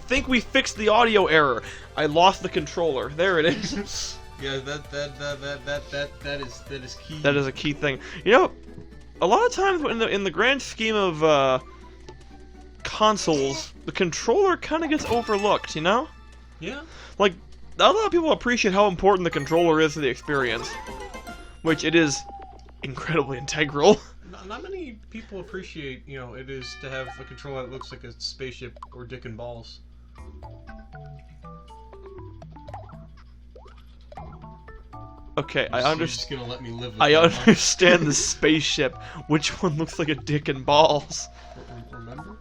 think we fixed the audio error. I lost the controller. There it is. Yeah, that is key. That is a key thing. You know, a lot of times in the grand scheme of consoles, the controller kind of gets overlooked. You know? Yeah. Like, not a lot of people appreciate how important the controller is to the experience, which it is incredibly integral. Not many people appreciate, you know, it is to have a controller that looks like a spaceship or dick and balls. Okay, I You're understand. just gonna let me live with I that, huh? understand the spaceship. Which one looks like a dick and balls? Remember?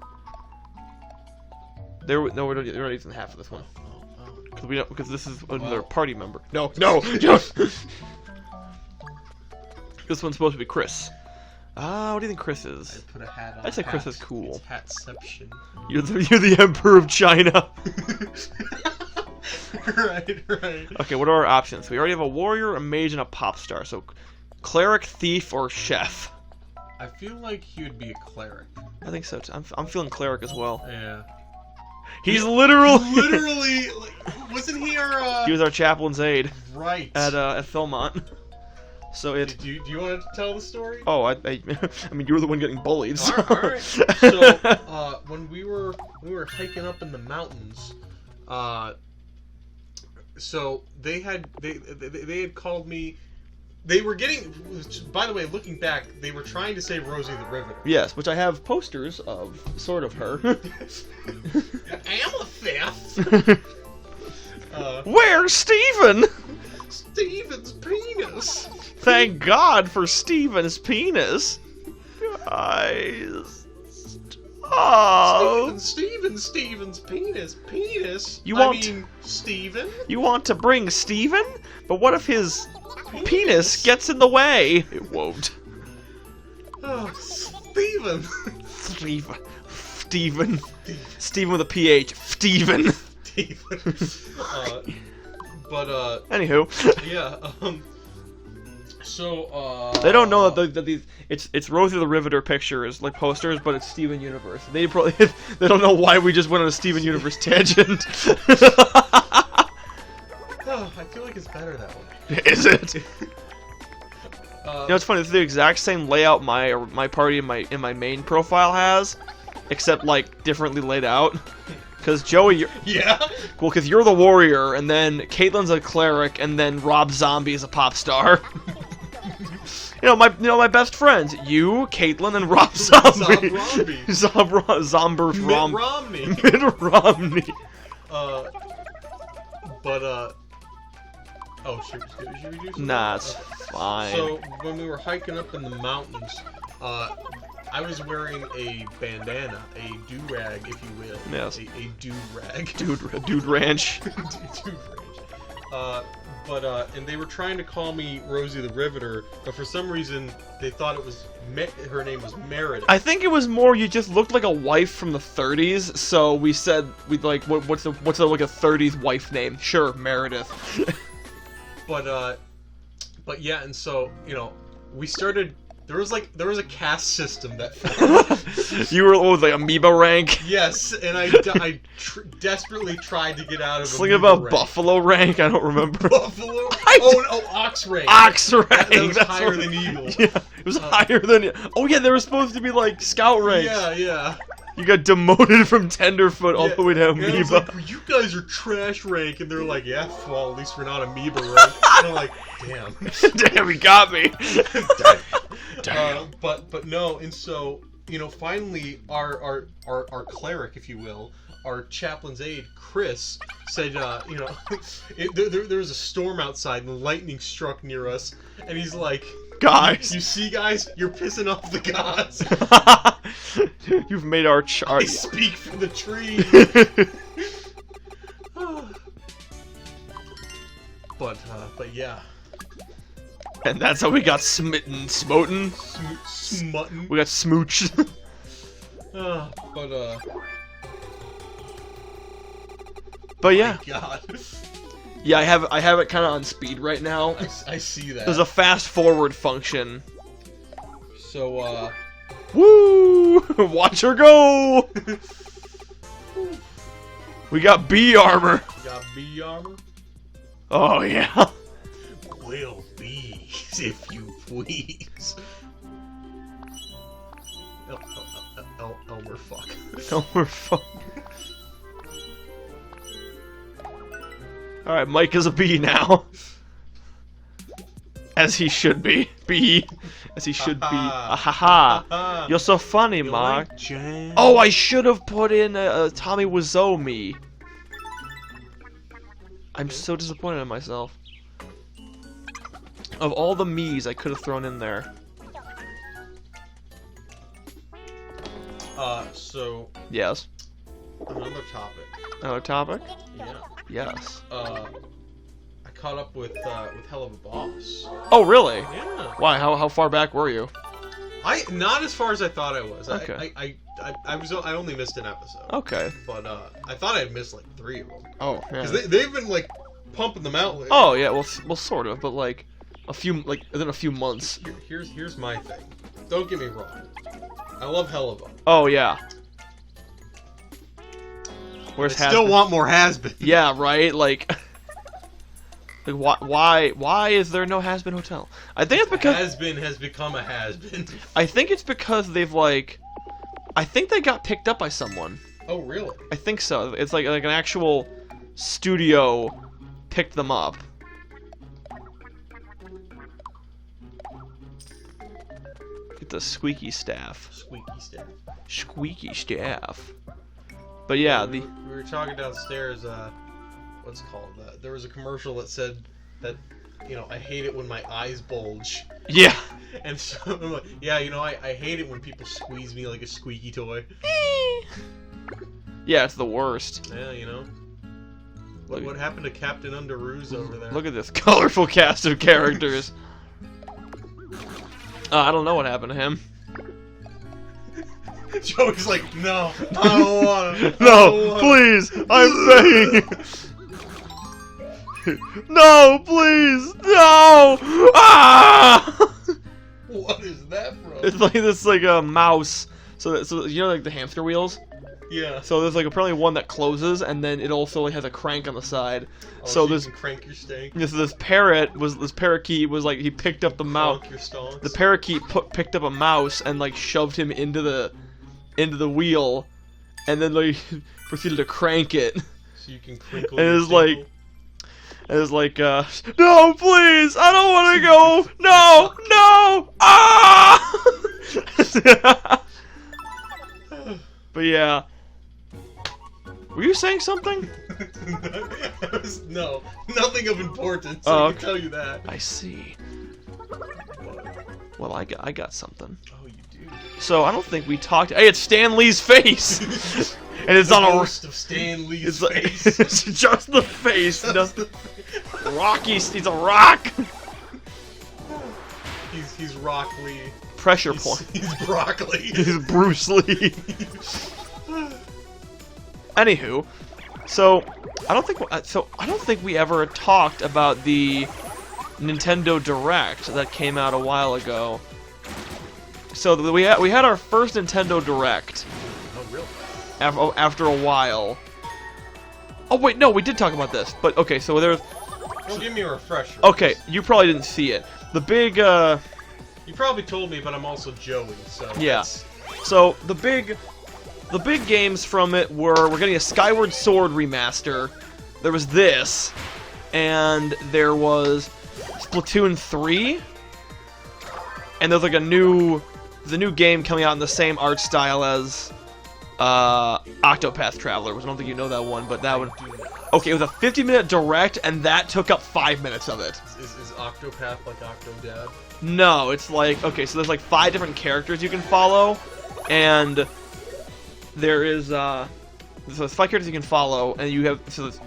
No, we're not using half of this one. Oh. Because this is another party member. No. This one's supposed to be Chris. What do you think Chris is? I put a hat on. I'd say Chris is cool. It's hatception. You're the Emperor of China. Right. Okay, what are our options? We already have a warrior, a mage, and a pop star. So, cleric, thief, or chef. I feel like he would be a cleric. I think so too. I'm feeling cleric as well. Yeah. He's literally like, wasn't he our? He was our chaplain's aide. Right. At Philmont. So it. Do you want to tell the story? Oh, I mean, you were the one getting bullied. So. All right. So, when we were hiking up in the mountains, so they had called me. They were getting. By the way, looking back, they were trying to say Rosie the Riveter. Yes, which I have posters of, sort of her. Amethyst. Where's Steven? Steven's penis. Thank God for Steven's penis. Guys. Oh. Steven's penis. Penis? I mean, Steven? You want to bring Steven? But what if his penis gets in the way? It won't. Oh, Steven. Steven with a PH. Steven. Anywho. Yeah, so, they don't know that these it's Rosie the Riveter pictures, like posters, but it's Steven Universe. They probably they don't know why we just went on a Steven Universe tangent. Oh, I feel like it's better that way. Is it? You know, it's funny. It's the exact same layout my party in my main profile has, except like differently laid out. Because Joey, yeah. Well, because you're the warrior, and then Caitlin's a cleric, and then Rob Zombie is a pop star. You know my best friends. You, Caitlin, and Rob Zombie. Mitt Romney. Oh, should we do something? Nah, it's fine. So, when we were hiking up in the mountains, I was wearing a bandana, a do-rag, if you will. Yes. A do-rag. Dude Ranch. Dude Ranch. And they were trying to call me Rosie the Riveter, but for some reason, they thought it was, her name was Meredith. I think it was more you just looked like a wife from the 30s, so we said, we'd like, what's like a 30s wife name? Sure, Meredith. But yeah, and so, you know, we started. There was a caste system that formed. You were the Amiibo rank. Yes, and I desperately tried to get out of. Something about Buffalo rank. I don't remember. Buffalo. Ox rank. Ox rank. That was That's higher than Eagle. Yeah, it was higher than. Oh yeah, they were supposed to be like Scout ranks. Yeah. You got demoted from Tenderfoot all the way to Amoeba. And I was like, well, you guys are trash rank, and they're like, yeah, well, at least we're not Amoeba rank. And I'm like, damn. Damn, he got me. Damn. But no, and so, you know, finally, our cleric, if you will, our chaplain's aide, Chris, said, you know, there was a storm outside, and lightning struck near us, and he's like, guys, you see, guys, you're pissing off the gods. You've made our I speak from the tree. But yeah. And that's how we got smoten. We got smooched. But yeah. Oh my God. Yeah, I have it kind of on speed right now. I see that. There's a fast forward function. So woo! Watch her go! We got B armor. You got B armor? Oh yeah. Well, bees, if you please. Elmer, fuck. Elmer, fuck. All right, Mike is a B now. As he should be. B. As he should be. Ahaha. You're so funny, Mark. Like Oh, I should have put in Tommy Wiseau me. I'm so disappointed in myself. Of all the me's I could have thrown in there. So... Yes. Another topic. Another topic? Yeah. Yes. I caught up with Hell of a Boss. Oh, really? Yeah. Why? How far back were you? Not as far as I thought I was. Okay. I only missed an episode. Okay. But I thought I'd missed like 3 of them. Oh, yeah. Because they've been like pumping them out lately. Oh, yeah. Well, sort of, but like within a few months. Here's my thing. Don't get me wrong. I love Helluva. Oh yeah. Where's I still want more Has-Been. Yeah, right. Like why is there no Has-Been Hotel? I think it's because Has-Been has become a Has-Been. I think it's because they've I think they got picked up by someone. Oh really? I think so. It's like an actual studio picked them up. Get the squeaky staff. Squeaky staff. Squeaky staff. But yeah, we were talking downstairs. What's it called? There was a commercial that said that, I hate it when my eyes bulge. Yeah. And so I'm like, yeah, I hate it when people squeeze me like a squeaky toy. Yeah, it's the worst. Yeah, What happened to Captain Underoos over there? Look at this colorful cast of characters. I don't know what happened to him. Joey's like, no, I don't want to. No, please, I'm begging. No, please, no! Ah! What is that from? It's like a mouse. So like the hamster wheels. Yeah. So there's apparently one that closes, and then it also has a crank on the side. Oh, so you this can crank your stank. This parakeet was he picked up the mouse. Your stonks. The parakeet picked up a mouse and shoved him into the wheel, and then proceeded to crank it. So you can crinkle. And your it's no, please, I don't want to go. No, no, ah! But yeah. Were you saying something? No, nothing of importance. Oh, I can tell you that. I see. Well, I got something. Oh, you do. So I don't think we talked. Hey, it's Stan Lee's face, and it's on a roast of Stan Lee's face. It's just the face. Rocky. He's a rock. He's Rock Lee. Pressure point. He's broccoli. He's Bruce Lee. Anywho, so I don't think we ever talked about the Nintendo Direct that came out a while ago. So we had our first Nintendo Direct. Oh really? After a while. Oh wait, no, we did talk about this. But okay, so there's. Well, give me a refresher. Okay, you probably didn't see it. The big. You probably told me, but I'm also Joey, so. Yeah. So the big games from it were we're getting a Skyward Sword remaster. There was this, and there was Splatoon 3, and there's the new game coming out in the same art style as Octopath Traveler, which I don't think you know that one, but that one. Okay, it was a 50-minute direct, and that took up 5 minutes of it. Is Octopath like Octodad? No, it's okay, so there's 5 different characters you can follow, and there is so there's 5 characters you can follow, and you have there's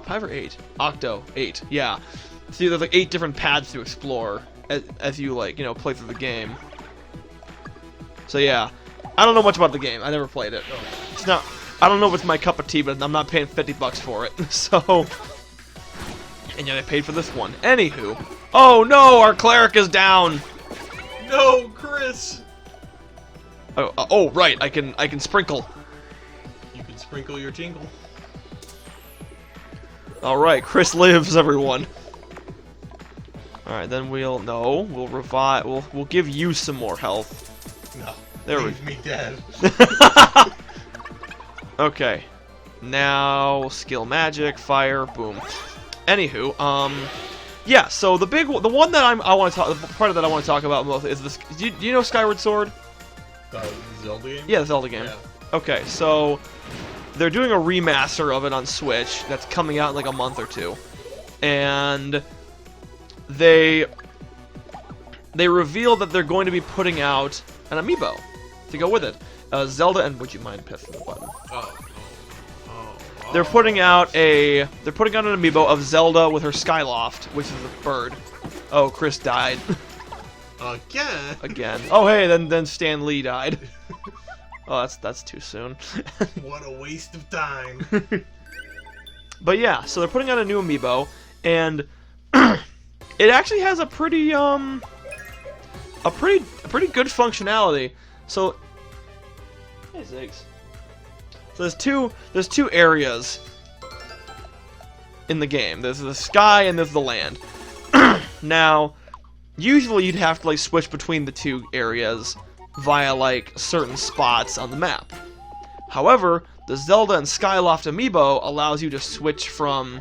5 or 8? Octo 8, yeah. So there's 8 different paths to explore as you play through the game. So yeah, I don't know much about the game. I never played it. It's not. I don't know if it's my cup of tea, but I'm not paying $50 for it. So, and yet I paid for this one. Anywho, oh no, our cleric is down. No, Chris. Oh right, I can sprinkle. You can sprinkle your tingle. Alright, Chris lives, everyone. Alright, then we'll revive, we'll give you some more health. No. There we Leave me dead. Okay. Now, skill magic, fire, boom. Anywho, yeah, so the one that I want to talk, the part that I want to talk about most is this, do you know Skyward Sword? Zelda game? Yeah, the Zelda game. Yeah. Okay, so they're doing a remaster of it on Switch that's coming out in like a month or two. And they revealed that they're going to be putting out an Amiibo to go with it. Zelda, and would you mind pressing the button? They're putting out an Amiibo of Zelda with her Skyloft, which is a bird. Oh, Chris died. Again? Again. Oh, hey, then Stan Lee died. Oh, that's too soon. What a waste of time. But yeah, so they're putting out a new Amiibo, and it actually has a pretty good functionality. So, hey Ziggs. So there's two areas in the game. There's the sky and there's the land. Now, usually you'd have to like switch between the two areas via like certain spots on the map. However, the Zelda and Skyloft Amiibo allows you to switch from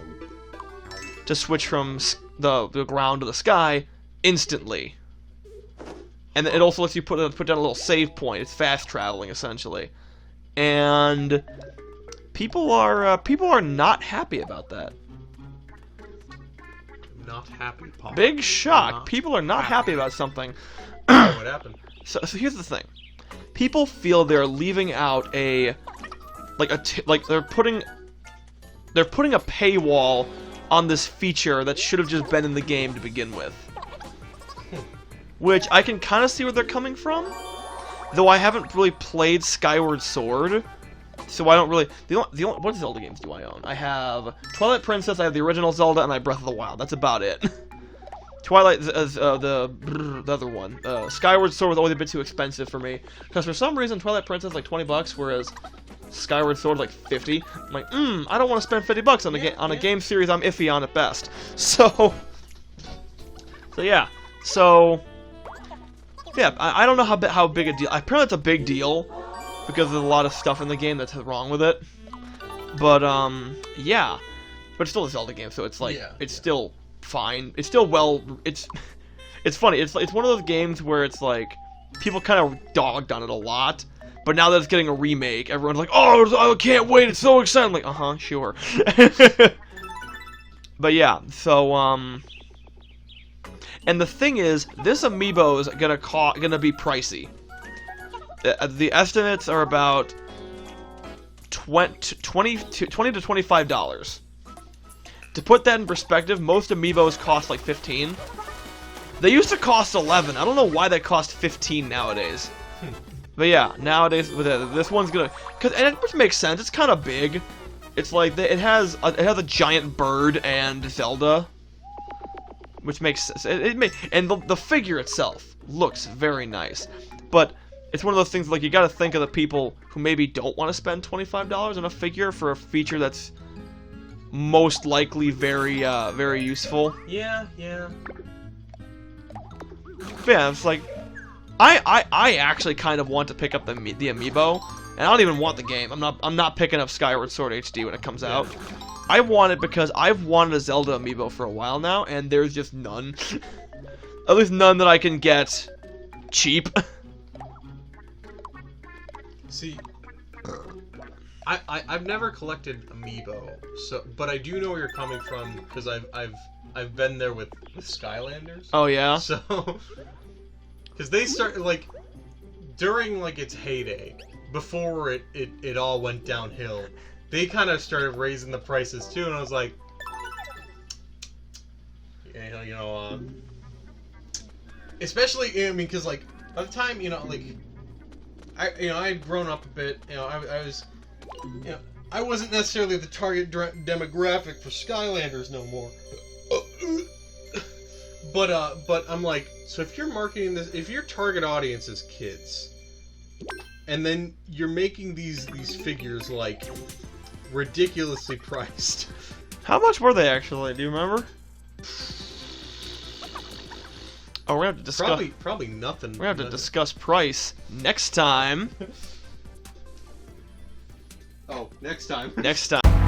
the ground to the sky instantly. And it also lets you put down a little save point. It's fast traveling essentially. And people are not happy about that. Not happy, Paul. Big shock. People are not happy about something. What happened? So here's the thing. People feel they're leaving out they're putting a paywall on this feature that should have just been in the game to begin with. Which I can kind of see where they're coming from. Though I haven't really played Skyward Sword, so I don't really. What Zelda games do I own? I have Twilight Princess, I have the original Zelda, and I have Breath of the Wild. That's about it. Twilight, the other one, Skyward Sword was always a bit too expensive for me because for some reason Twilight Princess is like $20, whereas Skyward Sword is like 50. I'm like, I don't want to spend $50 on a game series I'm iffy on at best. So yeah, yeah, I don't know how big a deal. Apparently it's a big deal because there's a lot of stuff in the game that's wrong with it. But yeah, but it's still a Zelda game, so it's like it's still fine. It's still it's funny. It's one of those games where it's like people kind of dogged on it a lot, but now that it's getting a remake, everyone's like, "Oh, I can't wait! It's so exciting!" I'm like, sure. But yeah, so and the thing is, this Amiibo is gonna be pricey. The estimates are about $20 to $25. To put that in perspective, most Amiibos cost like $15. They used to cost $11. I don't know why they cost $15 nowadays. But yeah, nowadays this one's gonna, which makes sense. It's kind of big. It's like it has a giant bird and Zelda. Which makes sense. And the figure itself looks very nice, but it's one of those things like you got to think of the people who maybe don't want to spend $25 on a figure for a feature that's most likely very very useful. Yeah. But yeah, it's like I actually kind of want to pick up the Amiibo, and I don't even want the game. I'm not picking up Skyward Sword HD when it comes out. I want it because I've wanted a Zelda Amiibo for a while now, and there's just none. At least none that I can get cheap. See, I've never collected Amiibo, but I do know where you're coming from because I've been there with Skylanders. Oh yeah. So, because they started like during like its heyday, before it all went downhill. They kind of started raising the prices too, and I was like, especially because like by the time I had grown up a bit, I was, I wasn't necessarily the target demographic for Skylanders no more. But I'm like, so if you're marketing this, if your target audience is kids, and then you're making these figures like ridiculously priced, How much were they actually? Do you remember? Oh, we're gonna have to discuss. Probably nothing. We're gonna have to discuss price next time. Oh, next time. Next time.